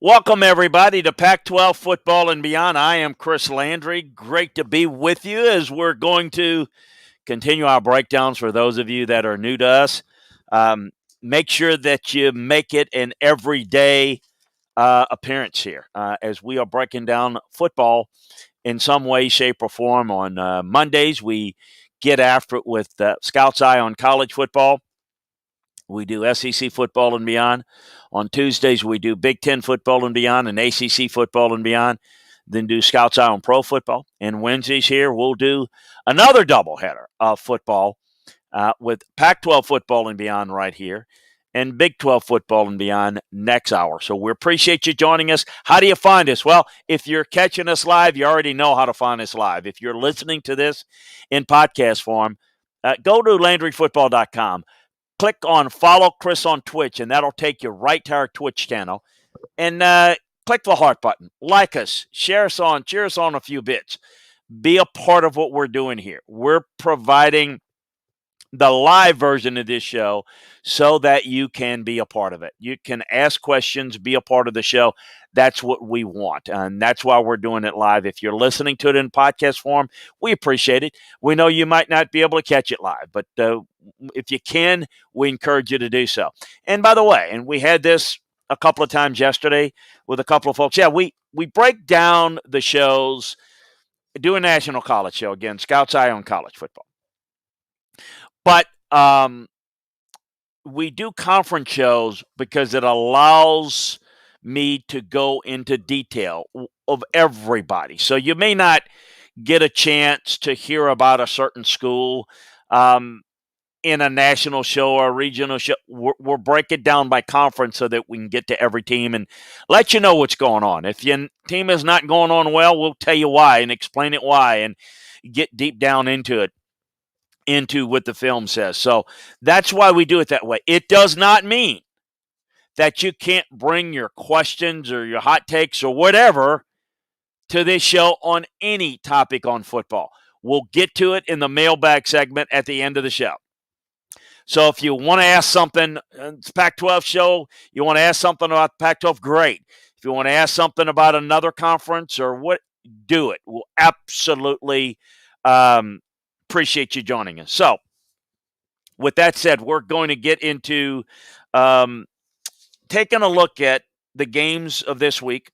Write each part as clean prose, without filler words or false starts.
Welcome, everybody, to Pac-12 Football and Beyond. I am Chris Landry. Great to be with you as we're going to continue our breakdowns for those of you that are new to us. Make sure that you make it an everyday appearance here as we are breaking down football in some way, shape, or form. On Mondays, we get after it with Scout's Eye on college football. We do SEC football and beyond. On Tuesdays, we do Big Ten football and beyond and ACC football and beyond. Then do Scouts Eye on pro football. And Wednesdays here, we'll do another doubleheader of football with Pac-12 football and beyond right here and Big 12 football and beyond next hour. So we appreciate you joining us. How do you find us? Well, if you're catching us live, you already know how to find us live. If you're listening to this in podcast form, go to LandryFootball.com. Click on follow Chris on Twitch, and that'll take you right to our Twitch channel. And click the heart button. Like us, share us on, cheer us on a few bits. Be a part of what we're doing here. We're providing the live version of this show so that you can be a part of it. You can ask questions, be a part of the show. That's what we want, and that's why we're doing it live. If you're listening to it in podcast form, we appreciate it. We know you might not be able to catch it live, but if you can, we encourage you to do so. And by the way, and we had this a couple of times yesterday with a couple of folks. Yeah, we break down the shows, do a national college show, again, Scout's Eye on college football. But we do conference shows because it allows me to go into detail of everybody. So you may not get a chance to hear about a certain school in a national show or a regional show. We'll break it down by conference so that we can get to every team and let you know what's going on. If your team is not going on well, we'll tell you why and explain it why and get deep down into what the film says. So that's why we do it that way. It does not mean that you can't bring your questions or your hot takes or whatever to this show on any topic on football. We'll get to it in the mailbag segment at the end of the show. So if you want to ask something, it's Pac-12 show, you want to ask something about Pac-12, great. If you want to ask something about another conference or what, do it. We'll absolutely appreciate you joining us. So with that said, we're going to get into taking a look at the games of this week.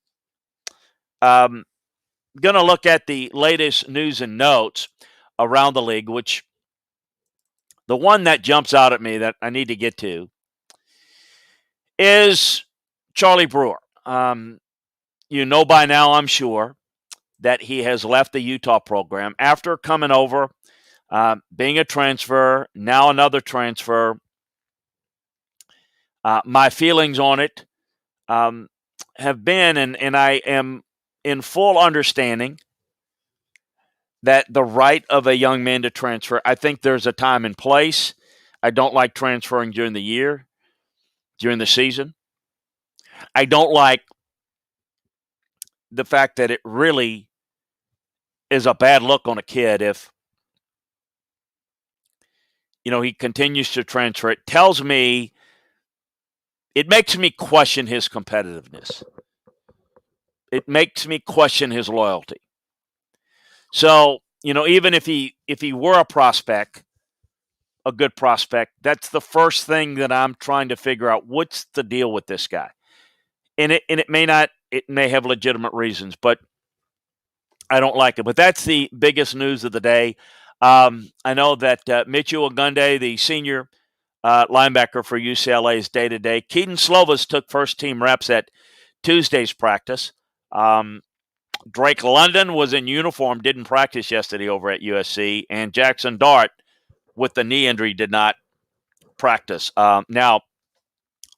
Going to look at the latest news and notes around the league, which the one that jumps out at me that I need to get to is Charlie Brewer. You know by now, I'm sure, that he has left the Utah program after coming over, being a transfer, now another transfer. My feelings on it have been, and I am in full understanding that the right of a young man to transfer, I think there's a time and place. I don't like transferring during the year, during the season. I don't like the fact that it really is a bad look on a kid if, he continues to transfer. It tells me, it makes me question his competitiveness. It makes me question his loyalty. So, even if he were a prospect, a good prospect, that's the first thing that I'm trying to figure out. What's the deal with this guy? And it may have legitimate reasons, but I don't like it. But that's the biggest news of the day. I know that Mitchell Ogunde, the senior linebacker for UCLA, is day-to-day. Keaton Slovis took first-team reps at Tuesday's practice. Drake London was in uniform, didn't practice yesterday over at USC, and Jackson Dart, with the knee injury, did not practice. Now,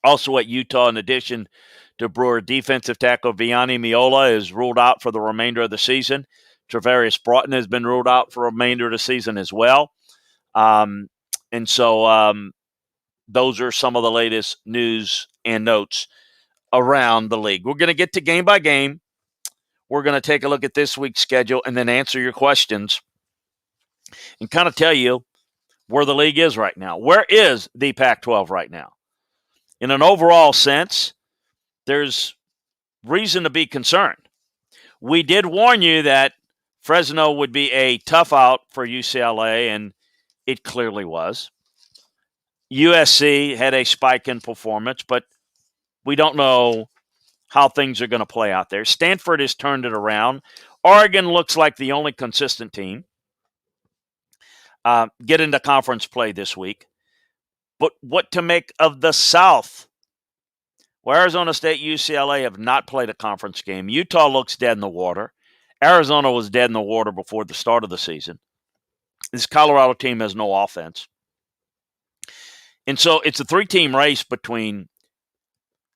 also at Utah, in addition to Brewer, defensive tackle Vianney Miola is ruled out for the remainder of the season. Travarius Broughton has been ruled out for the remainder of the season as well. And so those are some of the latest news and notes around the league. We're going to get to game by game. We're going to take a look at this week's schedule and then answer your questions and kind of tell you where the league is right now. Where is the Pac-12 right now? In an overall sense, there's reason to be concerned. We did warn you that Fresno would be a tough out for UCLA, and it clearly was. USC had a spike in performance, but we don't know how things are going to play out there. Stanford has turned it around. Oregon looks like the only consistent team. Get into conference play this week. But what to make of the South? Well, Arizona State, UCLA have not played a conference game. Utah looks dead in the water. Arizona was dead in the water before the start of the season. This Colorado team has no offense. And so it's a three-team race between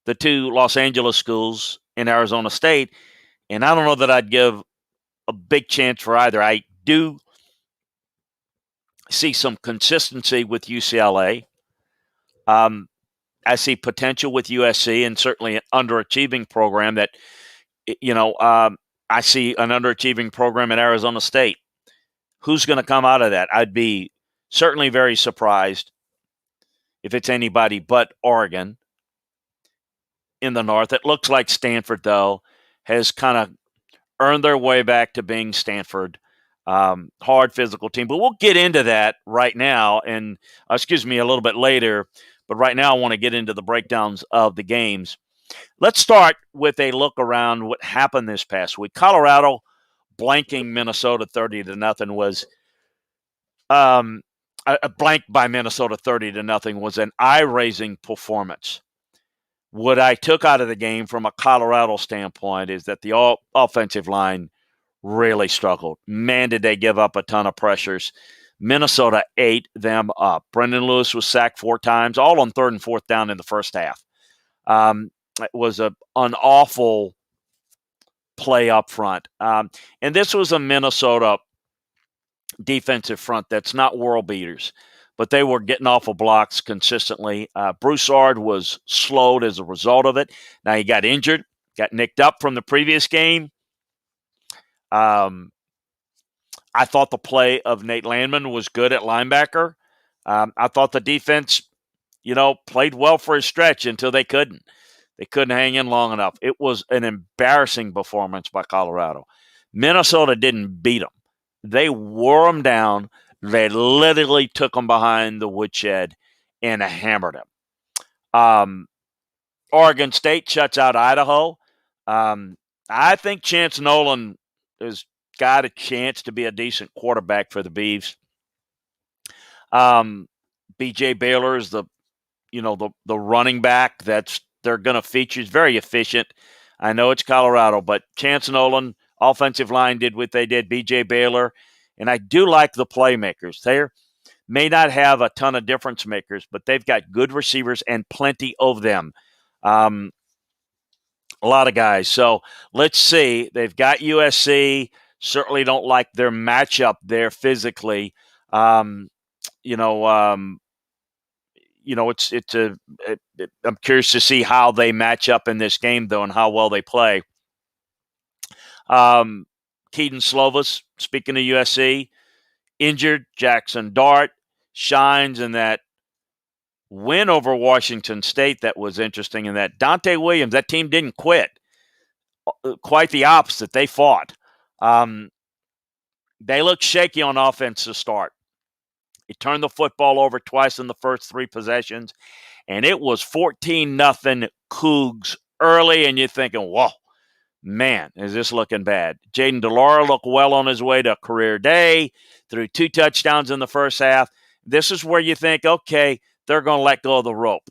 the two Los Angeles schools and Arizona State. And I don't know that I'd give a big chance for either. I do see some consistency with UCLA. I see potential with USC, and certainly an underachieving program that, I see an underachieving program at Arizona State. Who's going to come out of that? I'd be certainly very surprised if it's anybody but Oregon in the North. It looks like Stanford, though, has kind of earned their way back to being Stanford. Hard physical team. But we'll get into that right now, and a little bit later. But right now I want to get into the breakdowns of the games. Let's start with a look around what happened this past week. Colorado blanking Minnesota 30-0 was a blank by Minnesota 30-0 was an eye-raising performance. What I took out of the game from a Colorado standpoint is that the offensive line really struggled. Man, did they give up a ton of pressures. Minnesota ate them up. Brendan Lewis was sacked 4 times, all on 3rd and 4th down in the first half. It was an awful play up front. And this was a Minnesota defensive front that's not world beaters, but they were getting off of blocks consistently. Broussard was slowed as a result of it. Now he got injured, got nicked up from the previous game. I thought the play of Nate Landman was good at linebacker. I thought the defense, played well for a stretch until they couldn't. They couldn't hang in long enough. It was an embarrassing performance by Colorado. Minnesota didn't beat them. They wore them down. They literally took them behind the woodshed and hammered them. Oregon State shuts out Idaho. I think Chance Nolan has got a chance to be a decent quarterback for the Beavs. B.J. Baylor is the running back that's they're going to feature. He's very efficient. I know it's Colorado, but Chance Nolan, offensive line, did what they did. B.J. Baylor, and I do like the playmakers. They may not have a ton of difference makers, but they've got good receivers and plenty of them. A lot of guys. So let's see. They've got USC. Certainly don't like their matchup there physically. I'm curious to see how they match up in this game, though, and how well they play. Keaton Slovis, speaking of USC, injured. Jackson Dart shines in that win over Washington State. That was interesting. And that Dante Williams, that team didn't quit. Quite the opposite. They fought. They looked shaky on offense to start. He turned the football over twice in the first 3 possessions, and it was 14-0 Cougs early, and you're thinking, whoa, man, is this looking bad? Jaden DeLaura looked well on his way to a career day, threw 2 touchdowns in the first half. This is where you think, okay, they're going to let go of the rope.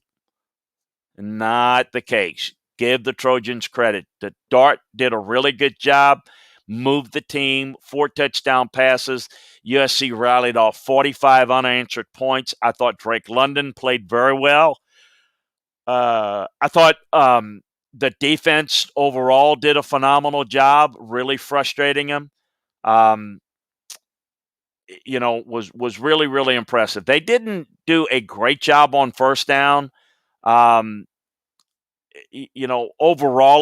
Not the case. Give the Trojans credit. The Dart did a really good job, moved the team, 4 touchdown passes. USC rallied off 45 unanswered points. I thought Drake London played very well. I thought the defense overall did a phenomenal job, really frustrating him. Was really, really impressive. They didn't do a great job on first down. Overall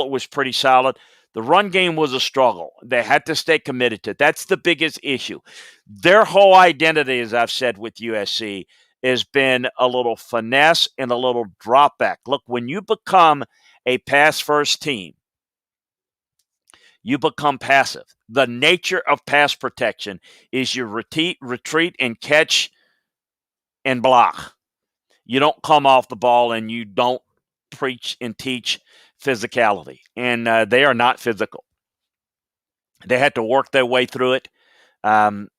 it was pretty solid. The run game was a struggle. They had to stay committed to it. That's the biggest issue. Their whole identity, as I've said with USC, has been a little finesse and a little drop back. Look, when you become a pass-first team, you become passive. The nature of pass protection is you retreat and catch and block. You don't come off the ball and you don't preach and teach physicality. And they are not physical. They had to work their way through it. And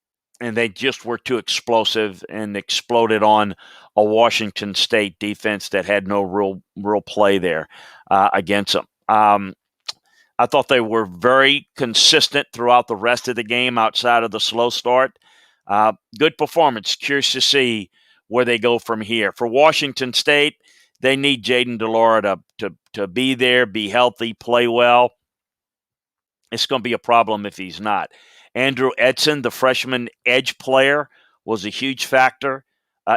they just were too explosive and exploded on a Washington State defense that had no real play there against them. I thought they were very consistent throughout the rest of the game outside of the slow start. Good performance. Curious to see where they go from here. For Washington State, they need Jaden Delora to be there, be healthy, play well. It's going to be a problem if he's not. Andrew Edson, the freshman edge player, was a huge factor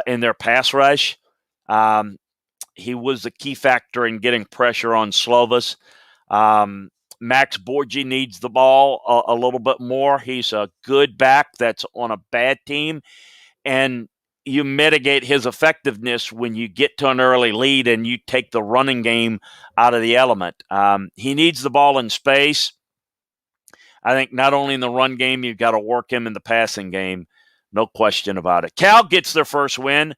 in their pass rush. He was the key factor in getting pressure on Slovis. Max Borgi needs the ball a little bit more. He's a good back that's on a bad team, and you mitigate his effectiveness when you get to an early lead and you take the running game out of the element. He needs the ball in space. I think not only in the run game, you've got to work him in the passing game. No question about it. Cal gets their first win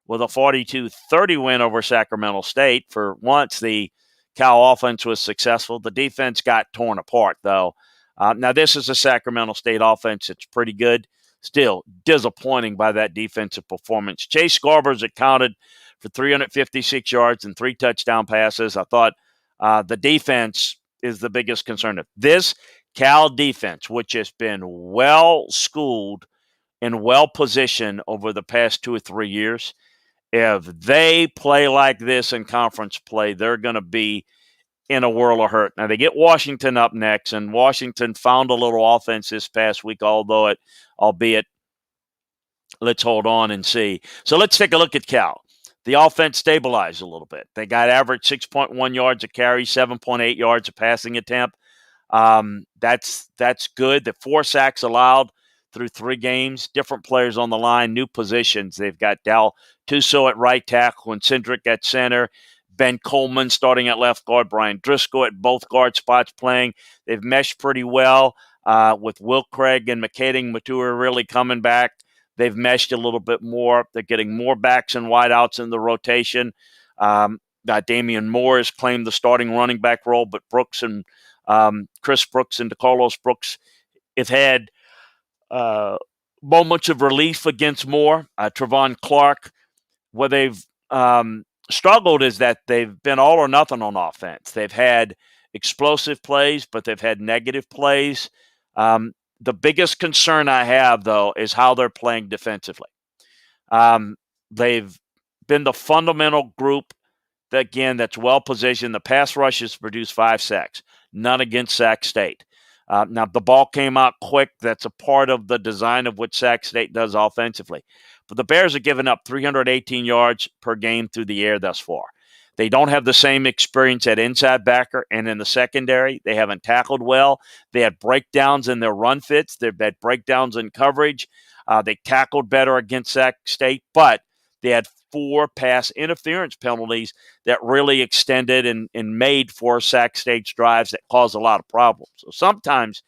with a 42-30 win over Sacramento State. For once, the Cal offense was successful. The defense got torn apart, though. Now, this is a Sacramento State offense that's pretty good. Still disappointing by that defensive performance. Chase Scarber's accounted for 356 yards and 3 touchdown passes. I thought the defense is the biggest concern. This Cal defense, which has been well-schooled and well-positioned over the past 2 or 3 years, if they play like this in conference play, they're going to be in a world of hurt. Now, they get Washington up next, and Washington found a little offense this past week, albeit, let's hold on and see. So let's take a look at Cal. The offense stabilized a little bit. They got average 6.1 yards a carry, 7.8 yards a passing attempt. That's good. The 4 sacks allowed through 3 games, different players on the line, new positions. They've got Dal Tuso at right tackle and Cindric at center, Ben Coleman starting at left guard, Brian Driscoll at both guard spots playing. They've meshed pretty well with Will Craig and McCading Matua really coming back. They've meshed a little bit more. They're getting more backs and wideouts in the rotation. Damian Moore has claimed the starting running back role, but Brooks and Chris Brooks and DeCarlos Brooks have had moments of relief against Moore. Trevon Clark, where they've struggled is that they've been all or nothing on offense. They've had explosive plays, but they've had negative plays. The biggest concern I have, though, is how they're playing defensively. They've been the fundamental group, that's well-positioned. The pass rush has produced 5 sacks, none against Sac State. Now, the ball came out quick. That's a part of the design of what Sac State does offensively. But the Bears have given up 318 yards per game through the air thus far. They don't have the same experience at inside backer and in the secondary. They haven't tackled well. They had breakdowns in their run fits. They've had breakdowns in coverage. They tackled better against Sac State, but they had 4 pass interference penalties that really extended and made for Sac State's drives that caused a lot of problems. So sometimes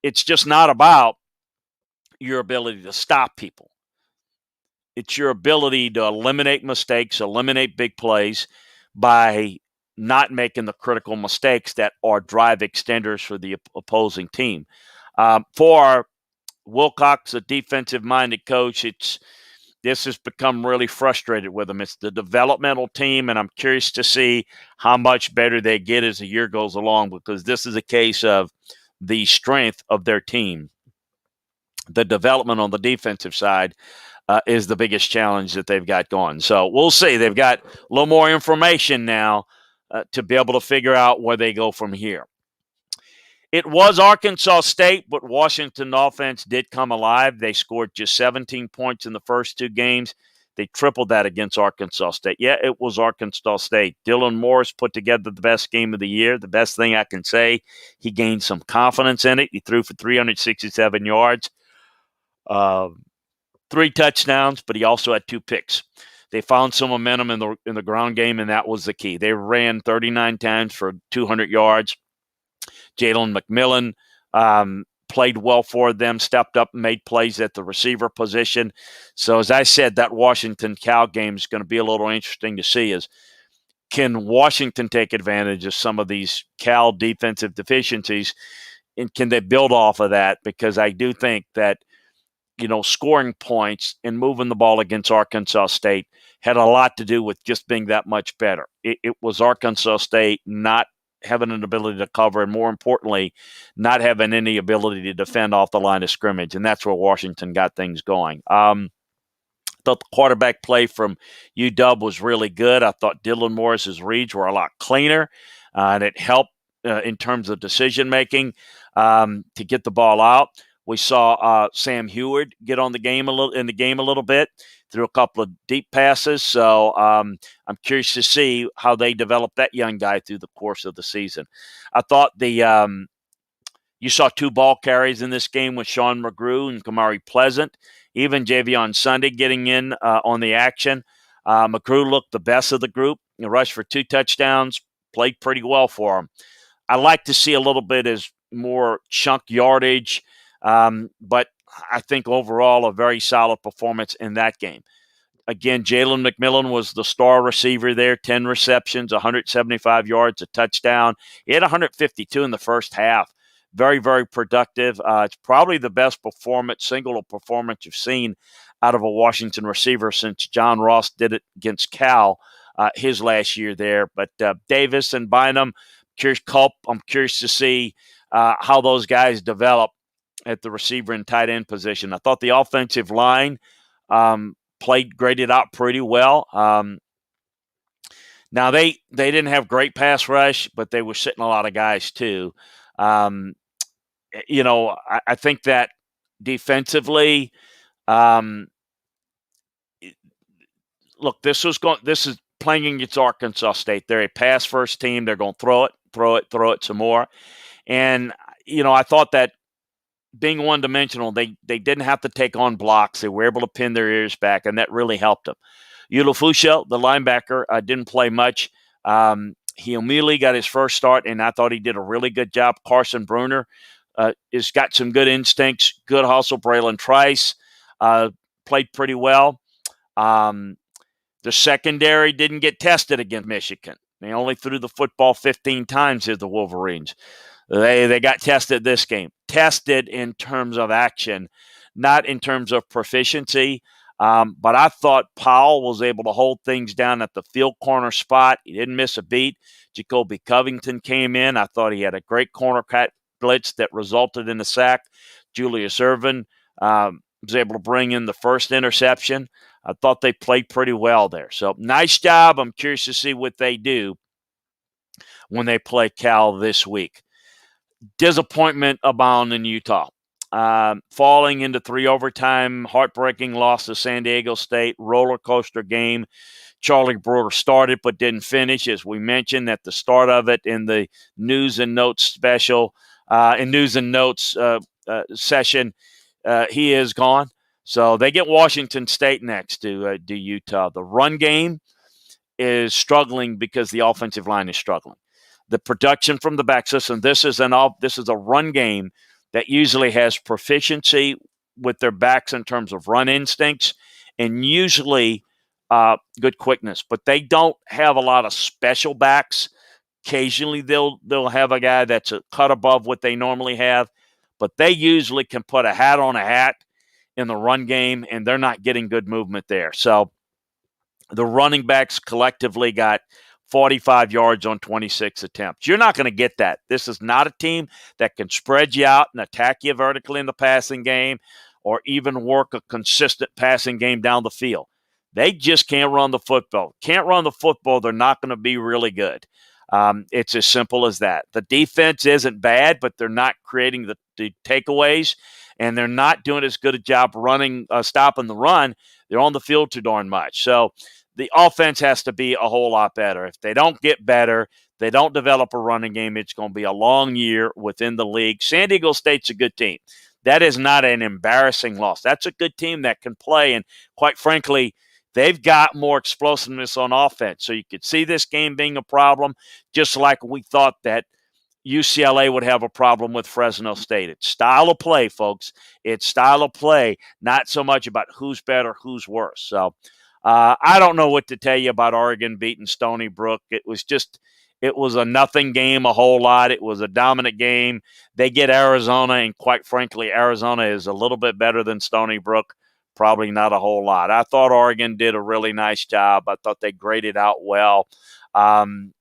it's just not about your ability to stop people. It's your ability to eliminate mistakes, eliminate big plays by not making the critical mistakes that are drive extenders for the opposing team. For Wilcox, a defensive-minded coach, this has become really frustrated with him. It's the developmental team, and I'm curious to see how much better they get as the year goes along, because this is a case of the strength of their team. The development on the defensive side is the biggest challenge that they've got going. So we'll see. They've got a little more information now to be able to figure out where they go from here. It was Arkansas State, but Washington offense did come alive. They scored just 17 points in the first 2 games. They tripled that against Arkansas State. Yeah, it was Arkansas State. Dylan Morris put together the best game of the year. The best thing I can say, he gained some confidence in it. He threw for 367 yards. 3 touchdowns, but he also had 2 picks. They found some momentum in the ground game, and that was the key. They ran 39 times for 200 yards. Jalen McMillan played well for them, stepped up and made plays at the receiver position. So, as I said, that Washington-Cal game is going to be a little interesting to see is can Washington take advantage of some of these Cal defensive deficiencies, and can they build off of that? Because I do think that, scoring points and moving the ball against Arkansas State had a lot to do with just being that much better. It was Arkansas State not having an ability to cover, and more importantly, not having any ability to defend off the line of scrimmage, and that's where Washington got things going. Thought the quarterback play from UW was really good. I thought Dylan Morris's reads were a lot cleaner, and it helped in terms of decision making to get the ball out. We saw Sam Heward get on the game a little bit, threw a couple of deep passes. So I'm curious to see how they develop that young guy through the course of the season. I thought you saw 2 ball carries in this game with Sean McGrew and Kamari Pleasant, even Javion Sunday getting in on the action. McGrew looked the best of the group. He rushed for 2 touchdowns, played pretty well for him. I like to see a little bit as more chunk yardage, but I think overall a very solid performance in that game. Again, Jalen McMillan was the star receiver there, 10 receptions, 175 yards, a touchdown. He had 152 in the first half. Very, very productive. It's probably the best single performance you've seen out of a Washington receiver since John Ross did it against Cal his last year there. But Davis and Bynum, I'm curious to see how those guys develop at the receiver and tight end position. I thought the offensive line graded out pretty well. Now, they didn't have great pass rush, but they were sitting a lot of guys too. I think that defensively, look, this is playing against Arkansas State. They're a pass first team. They're going to throw it some more. And, I thought that being one-dimensional, they didn't have to take on blocks. They were able to pin their ears back, and that really helped them. Ulufusha, the linebacker, didn't play much. He immediately got his first start, and I thought he did a really good job. Carson Bruner has got some good instincts, good hustle. Braylon Trice played pretty well. The secondary didn't get tested against Michigan. They only threw the football 15 times as the Wolverines. They got tested this game. Tested in terms of action, not in terms of proficiency. But I thought Powell was able to hold things down at the field corner spot. He didn't miss a beat. Jacoby Covington came in. I thought he had a great corner cut blitz that resulted in a sack. Julius Ervin was able to bring in the first interception. I thought they played pretty well there. So nice job. I'm curious to see what they do when they play Cal this week. Disappointment abound in Utah. Falling into 3 overtime, heartbreaking loss to San Diego State, roller coaster game. Charlie Brewer started but didn't finish, as we mentioned at the start of it in the News and Notes special, News and Notes session. He is gone. So they get Washington State next to Utah. The run game is struggling because the offensive line is struggling. The production from the back system, this is a run game that usually has proficiency with their backs in terms of run instincts and usually good quickness. But they don't have a lot of special backs. Occasionally they'll have a guy that's a cut above what they normally have, but they usually can put a hat on a hat in the run game, and they're not getting good movement there. So the running backs collectively got 45 yards on 26 attempts. You're not going to get that. This is not a team that can spread you out and attack you vertically in the passing game or even work a consistent passing game down the field. They just can't run the football. Can't run the football, they're not going to be really good. It's as simple as that. The defense isn't bad, but they're not creating the takeaways, and they're not doing as good a job stopping the run. They're on the field too darn much. So the offense has to be a whole lot better. If they don't get better, they don't develop a running game, it's going to be a long year within the league. San Diego State's a good team. That is not an embarrassing loss. That's a good team that can play, and quite frankly, they've got more explosiveness on offense. So you could see this game being a problem, just like we thought that UCLA would have a problem with Fresno State. It's style of play, folks. It's style of play, not so much about who's better, who's worse. So I don't know what to tell you about Oregon beating Stony Brook. It was a nothing game a whole lot. It was a dominant game. They get Arizona, and quite frankly, Arizona is a little bit better than Stony Brook. Probably not a whole lot. I thought Oregon did a really nice job. I thought they graded out well. The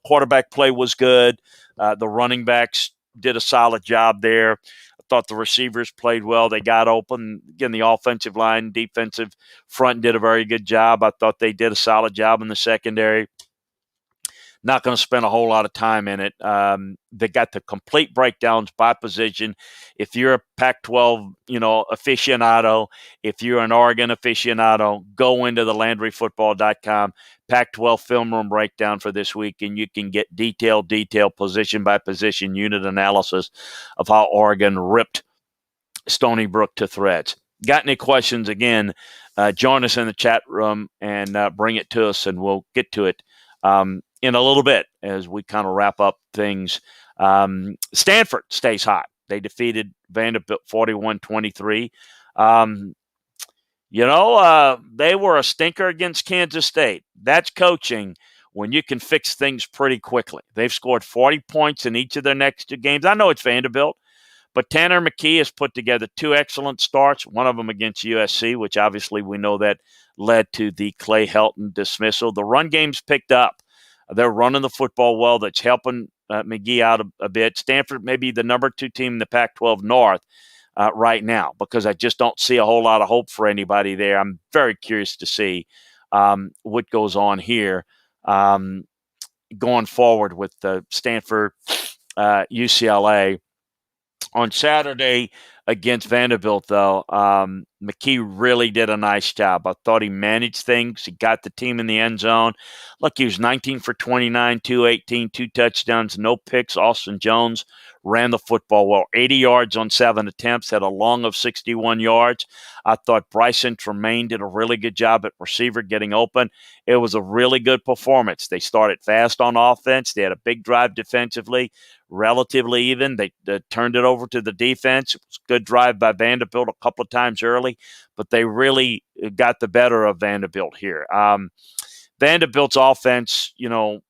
quarterback play was good. The running backs did a solid job there. I thought the receivers played well. They got open. Again, the offensive line, defensive front did a very good job. I thought they did a solid job in the secondary. Not going to spend a whole lot of time in it. They got the complete breakdowns by position. If you're a Pac-12, aficionado, if you're an Oregon aficionado, go into the LandryFootball.com Pac-12 film room breakdown for this week, and you can get detailed position by position unit analysis of how Oregon ripped Stony Brook to threads. Got any questions? Again, join us in the chat room and bring it to us, and we'll get to it in a little bit as we kind of wrap up things. Stanford stays hot. They defeated Vanderbilt 41-23. They were a stinker against Kansas State. That's coaching when you can fix things pretty quickly. They've scored 40 points in each of their next two games. I know it's Vanderbilt, but Tanner McKee has put together two excellent starts, one of them against USC, which obviously we know that led to the Clay Helton dismissal. The run game's picked up. They're running the football well. That's helping McGee out a bit. Stanford may be the number 2 team in the Pac-12 North right now because I just don't see a whole lot of hope for anybody there. I'm very curious to see what goes on here going forward with Stanford, UCLA. On Saturday against Vanderbilt, though, McKee really did a nice job. I thought he managed things. He got the team in the end zone. Look, he was 19 for 29, 218, 2 touchdowns, no picks. Austin Jones ran the football well, 80 yards on 7 attempts, had a long of 61 yards. I thought Bryson Tremaine did a really good job at receiver getting open. It was a really good performance. They started fast on offense. They had a big drive defensively, relatively even. They turned it over to the defense. It was a good drive by Vanderbilt a couple of times early, but they really got the better of Vanderbilt here. Vanderbilt's offense,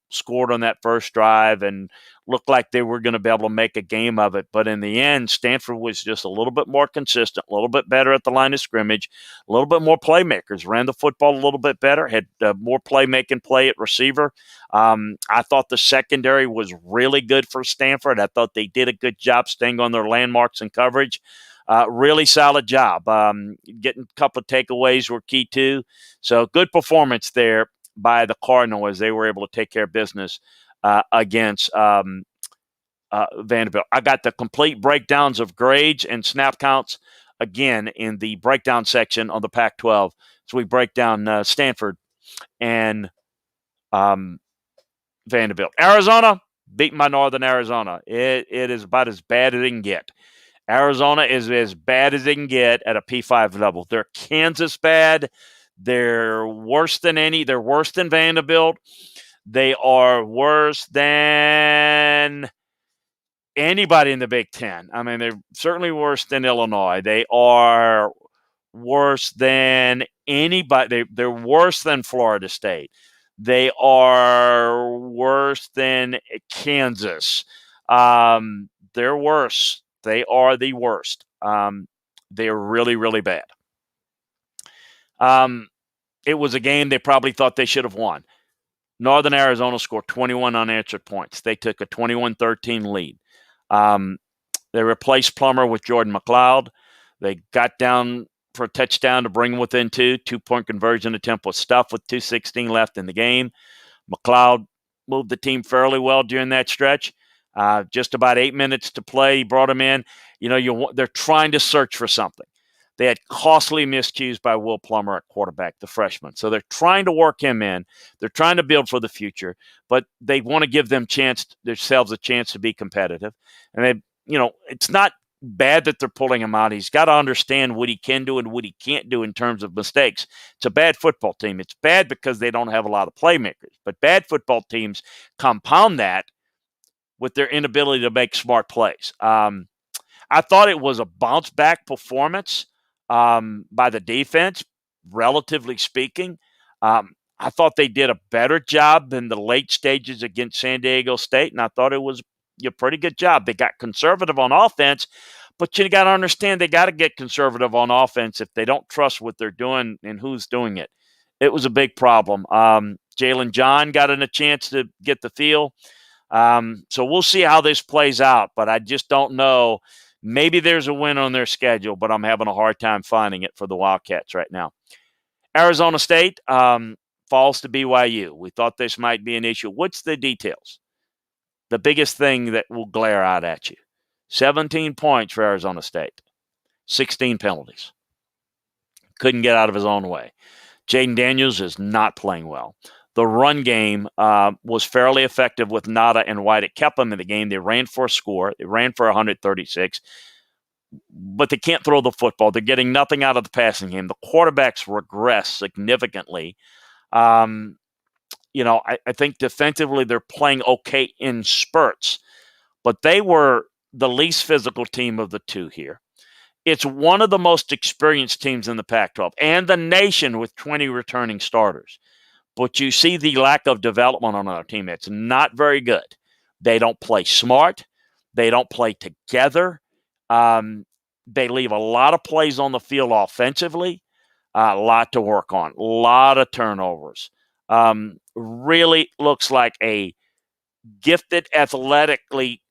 scored on that first drive and looked like they were going to be able to make a game of it. But in the end, Stanford was just a little bit more consistent, a little bit better at the line of scrimmage, a little bit more playmakers, ran the football a little bit better, had more playmaking play at receiver. I thought the secondary was really good for Stanford. I thought they did a good job staying on their landmarks and coverage. Really solid job. Getting a couple of takeaways were key too. So good performance there by the Cardinal as they were able to take care of business against Vanderbilt. I got the complete breakdowns of grades and snap counts again in the breakdown section on the Pac-12. So we break down Stanford and Vanderbilt. Arizona beaten by Northern Arizona. It is about as bad as it can get. Arizona is as bad as it can get at a P5 level. They're Kansas bad. They're worse than They're worse than Vanderbilt. They are worse than anybody in the Big Ten. I mean, they're certainly worse than Illinois. They are worse than anybody. They're worse than Florida State. They are worse than Kansas. They're worse. They are the worst. They're really, really bad. It was a game they probably thought they should have won. Northern Arizona scored 21 unanswered points. They took a 21-13 lead. They replaced Plummer with Jordan McLeod. They got down for a touchdown to bring them within 2. 2-point conversion attempt was stuffed with 2:16 left in the game. McLeod moved the team fairly well during that stretch. Just about 8 minutes to play, he brought him in. They're trying to search for something. They had costly miscues by Will Plummer at quarterback, the freshman. So they're trying to work him in. They're trying to build for the future, but they want to give themselves a chance to be competitive. And it's not bad that they're pulling him out. He's got to understand what he can do and what he can't do in terms of mistakes. It's a bad football team. It's bad because they don't have a lot of playmakers. But bad football teams compound that with their inability to make smart plays. I thought it was a bounce-back performance by the defense, relatively speaking. I thought they did a better job in the late stages against San Diego State, and I thought it was a pretty good job. They got conservative on offense, but you got to understand they got to get conservative on offense if they don't trust what they're doing and who's doing it. It was a big problem. Jalen John got in a chance to get the feel. So we'll see how this plays out, but I just don't know. Maybe there's a win on their schedule, but I'm having a hard time finding it for the Wildcats right now. Arizona State falls to BYU. We thought this might be an issue. What's the details? The biggest thing that will glare out at you. 17 points for Arizona State. 16 penalties. Couldn't get out of his own way. Jaden Daniels is not playing well. The run game was fairly effective with Nada and White. It kept them in the game. They ran for a score. They ran for 136. But they can't throw the football. They're getting nothing out of the passing game. The quarterbacks regress significantly. I think defensively they're playing okay in spurts. But they were the least physical team of the two here. It's one of the most experienced teams in the Pac-12 and the nation with 20 returning starters. But you see the lack of development on our team. It's not very good. They don't play smart. They don't play together. They leave a lot of plays on the field offensively. A lot to work on. A lot of turnovers. Really looks like a gifted, athletically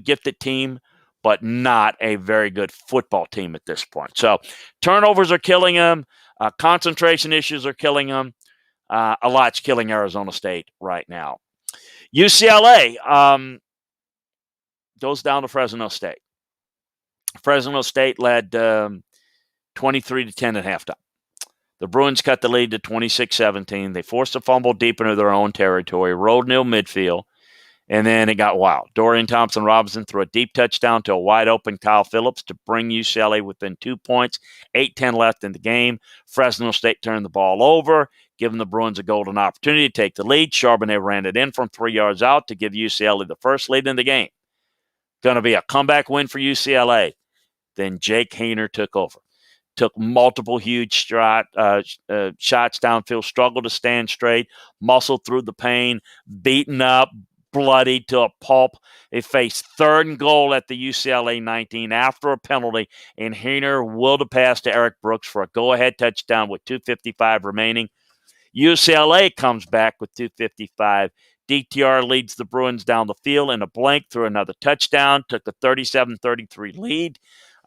gifted team, but not a very good football team at this point. So turnovers are killing them. Concentration issues are killing them. A lot's killing Arizona State right now. UCLA goes down to Fresno State. Fresno State led 23-10 at halftime. The Bruins cut the lead to 26-17. They forced a fumble deep into their own territory, rolled nil midfield, and then it got wild. Dorian Thompson-Robinson threw a deep touchdown to a wide-open Kyle Phillips to bring UCLA within 2 points, 8:10 left in the game. Fresno State turned the ball over, giving the Bruins a golden opportunity to take the lead. Charbonnet ran it in from 3 yards out to give UCLA the first lead in the game. Going to be a comeback win for UCLA. Then Jake Haener took over. Took multiple huge shots downfield, struggled to stand straight, muscled through the pain, beaten up, bloodied to a pulp. They faced 3rd and goal at the UCLA 19 after a penalty, and Haener willed a pass to Eric Brooks for a go-ahead touchdown with 2:55 remaining. UCLA comes back with 2:55. DTR leads the Bruins down the field in a blank through another touchdown, took the 37-33 lead.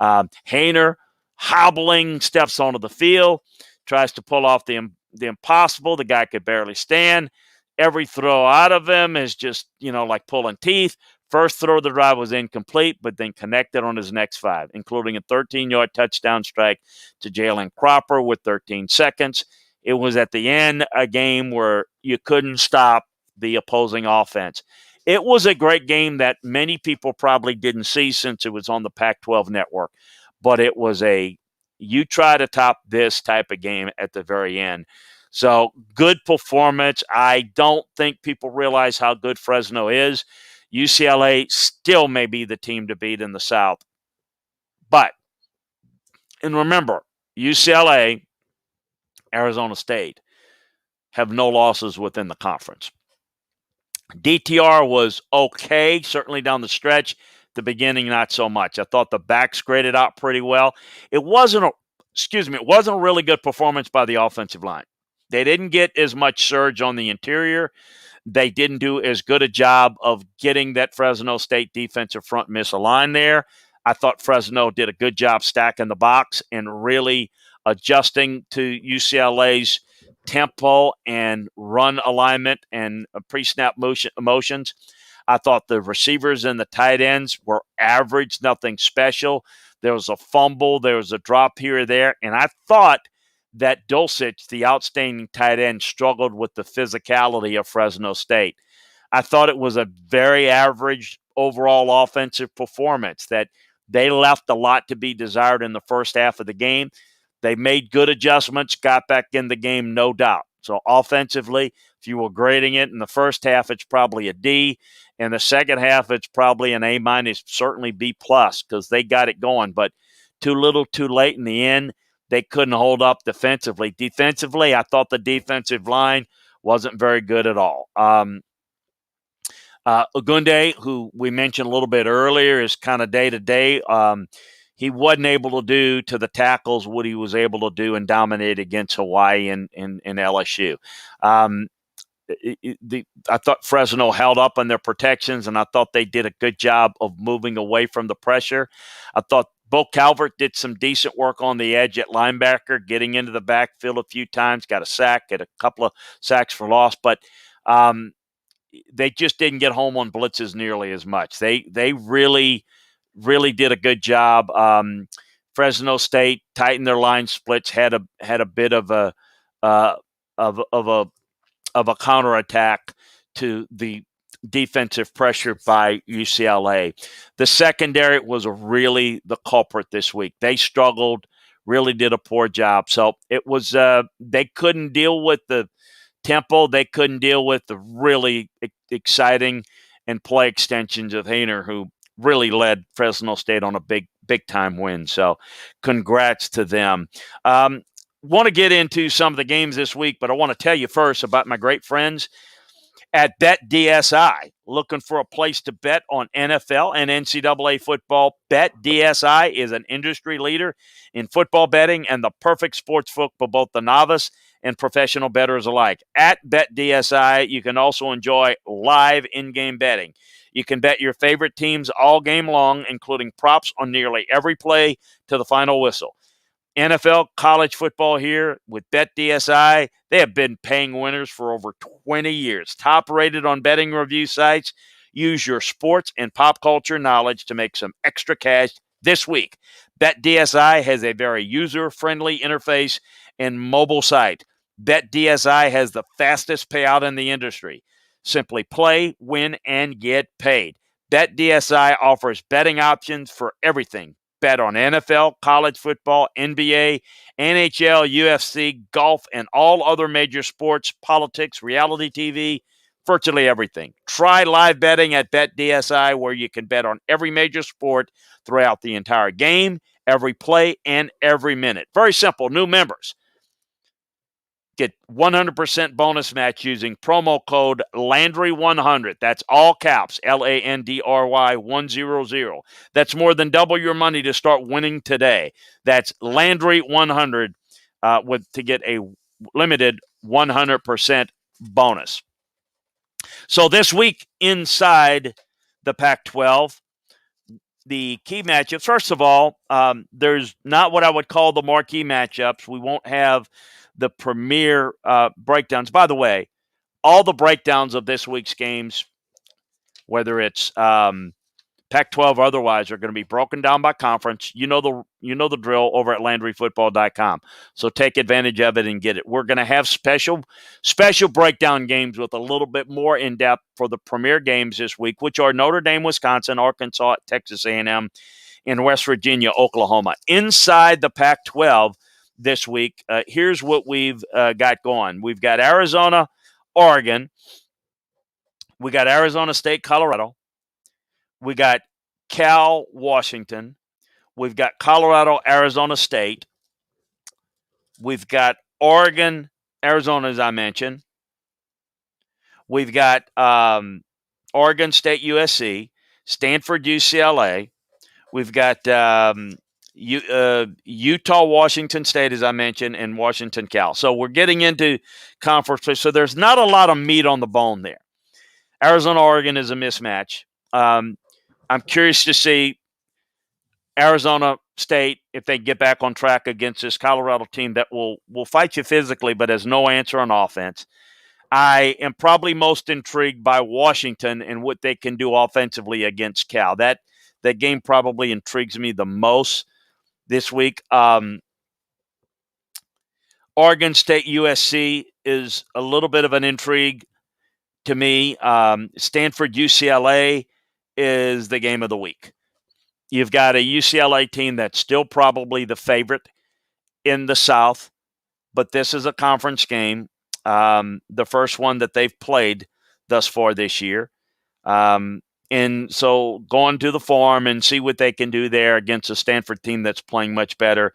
Haener, hobbling, steps onto the field, tries to pull off the impossible. The guy could barely stand. Every throw out of him is just, like pulling teeth. First throw of the drive was incomplete, but then connected on his next 5, including a 13-yard touchdown strike to Jalen Cropper with 13 seconds. It was at the end a game where you couldn't stop the opposing offense. It was a great game that many people probably didn't see since it was on the Pac-12 network. But it was you try to top this type of game at the very end. So good performance. I don't think people realize how good Fresno is. UCLA still may be the team to beat in the South. And remember, UCLA, Arizona State have no losses within the conference. DTR was okay, certainly down the stretch. The beginning, not so much. I thought the backs graded out pretty well. It wasn't a really good performance by the offensive line. They didn't get as much surge on the interior. They didn't do as good a job of getting that Fresno State defensive front misaligned there. I thought Fresno did a good job stacking the box and really adjusting to UCLA's tempo and run alignment and pre-snap motions. I thought the receivers and the tight ends were average, nothing special. There was a fumble. There was a drop here or there. And I thought that Dulcich, the outstanding tight end, struggled with the physicality of Fresno State. I thought it was a very average overall offensive performance, that they left a lot to be desired in the first half of the game. They made good adjustments, got back in the game, no doubt. So offensively, if you were grading it in the first half, it's probably a D. In the second half, it's probably an A minus, certainly B plus, because they got it going. But too little, too late in the end. They couldn't hold up defensively. Defensively, I thought the defensive line wasn't very good at all. Ogunde, who we mentioned a little bit earlier, is kind of day to day. He wasn't able to do to the tackles what he was able to do and dominate against Hawaii and LSU. I thought Fresno held up on their protections, and I thought they did a good job of moving away from the pressure. I thought Bo Calvert did some decent work on the edge at linebacker, getting into the backfield a few times, got a sack, got a couple of sacks for loss, but they just didn't get home on blitzes nearly as much. They really did a good job. Fresno State tightened their line splits, had a bit of a counterattack to the defensive pressure by UCLA. The secondary was really the culprit this week. They struggled, really did a poor job. So it was they couldn't deal with the tempo. They couldn't deal with the really exciting and play extensions of Haener, who really led Fresno State on a big time win. So congrats to them. Want to get into some of the games this week, but I want to tell you first about my great friends at BetDSI. Looking for a place to bet on NFL and NCAA football? BetDSI is an industry leader in football betting and the perfect sports book for both the novice and professional bettors alike. At BetDSI, you can also enjoy live in-game betting. You can bet your favorite teams all game long, including props on nearly every play to the final whistle. NFL, college football here with BetDSI. They have been paying winners for over 20 years. Top rated on betting review sites. Use your sports and pop culture knowledge to make some extra cash this week. BetDSI has a very user-friendly interface and mobile site. BetDSI has the fastest payout in the industry. Simply play, win, and get paid. BetDSI offers betting options for everything. Bet on NFL, college football, NBA, NHL, UFC, golf, and all other major sports, politics, reality TV, virtually everything. Try live betting at BetDSI, where you can bet on every major sport throughout the entire game, every play, and every minute. Very simple. New members get 100% bonus match using promo code Landry100. That's all caps, Landry 100. That's more than double your money to start winning today. That's Landry100 to get a limited 100% bonus. So this week inside the Pac-12, the key matchups, first of all, there's not what I would call the marquee matchups. We won't have the premier breakdowns. By the way, all the breakdowns of this week's games, whether it's Pac-12 or otherwise, are going to be broken down by conference. You know the drill over at LandryFootball.com. So take advantage of it and get it. We're going to have special breakdown games with a little bit more in depth for the premier games this week, which are Notre Dame, Wisconsin, Arkansas, Texas A&M, and West Virginia, Oklahoma. Inside the Pac-12 this week, here's what we've got going. We've got Arizona, Oregon. We got Arizona State, Colorado. We got Cal, Washington. We've got Colorado, Arizona State. We've got Oregon, Arizona, as I mentioned. We've got Oregon State, USC. Stanford, UCLA. We've got Utah, Washington State, as I mentioned, and Washington, Cal. So we're getting into conference play. So there's not a lot of meat on the bone there. Arizona, Oregon is a mismatch. I'm curious to see Arizona State, if they get back on track against this Colorado team that will fight you physically but has no answer on offense. I am probably most intrigued by Washington and what they can do offensively against Cal. That game probably intrigues me the most this week. Oregon State, USC is a little bit of an intrigue to me. Stanford, UCLA is the game of the week. You've got a UCLA team that's still probably the favorite in the South, but this is a conference game, the first one that they've played thus far this year. And so going to the Forum and see what they can do there against a Stanford team that's playing much better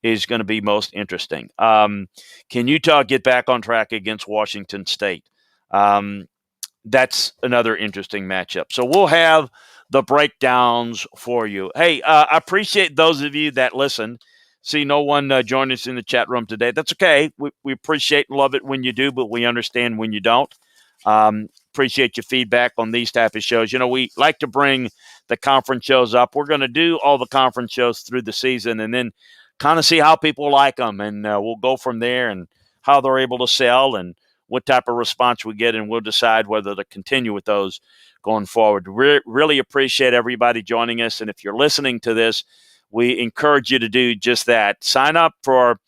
is going to be most interesting. Can Utah get back on track against Washington State? That's another interesting matchup. So we'll have the breakdowns for you. Hey, I appreciate those of you that listen. See no one join us in the chat room today. That's okay. We appreciate and love it when you do, but we understand when you don't. Appreciate your feedback on these type of shows. You know, we like to bring the conference shows up. We're going to do all the conference shows through the season and then kind of see how people like them. And we'll go from there and how they're able to sell and what type of response we get, and we'll decide whether to continue with those going forward. Really appreciate everybody joining us. And if you're listening to this, we encourage you to do just that. Sign up for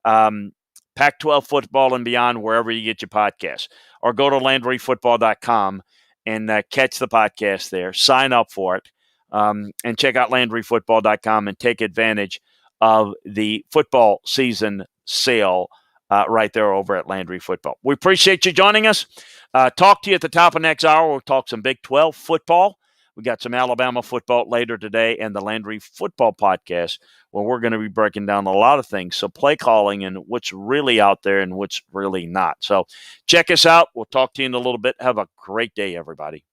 Pac-12 football and beyond wherever you get your podcasts, or go to LandryFootball.com and catch the podcast there. Sign up for it and check out LandryFootball.com and take advantage of the football season sale right there over at Landry Football. We appreciate you joining us. Talk to you at the top of next hour. We'll talk some Big 12 football. We got some Alabama football later today and the Landry Football Podcast, where we're going to be breaking down a lot of things. So play calling and what's really out there and what's really not. So check us out. We'll talk to you in a little bit. Have a great day, everybody.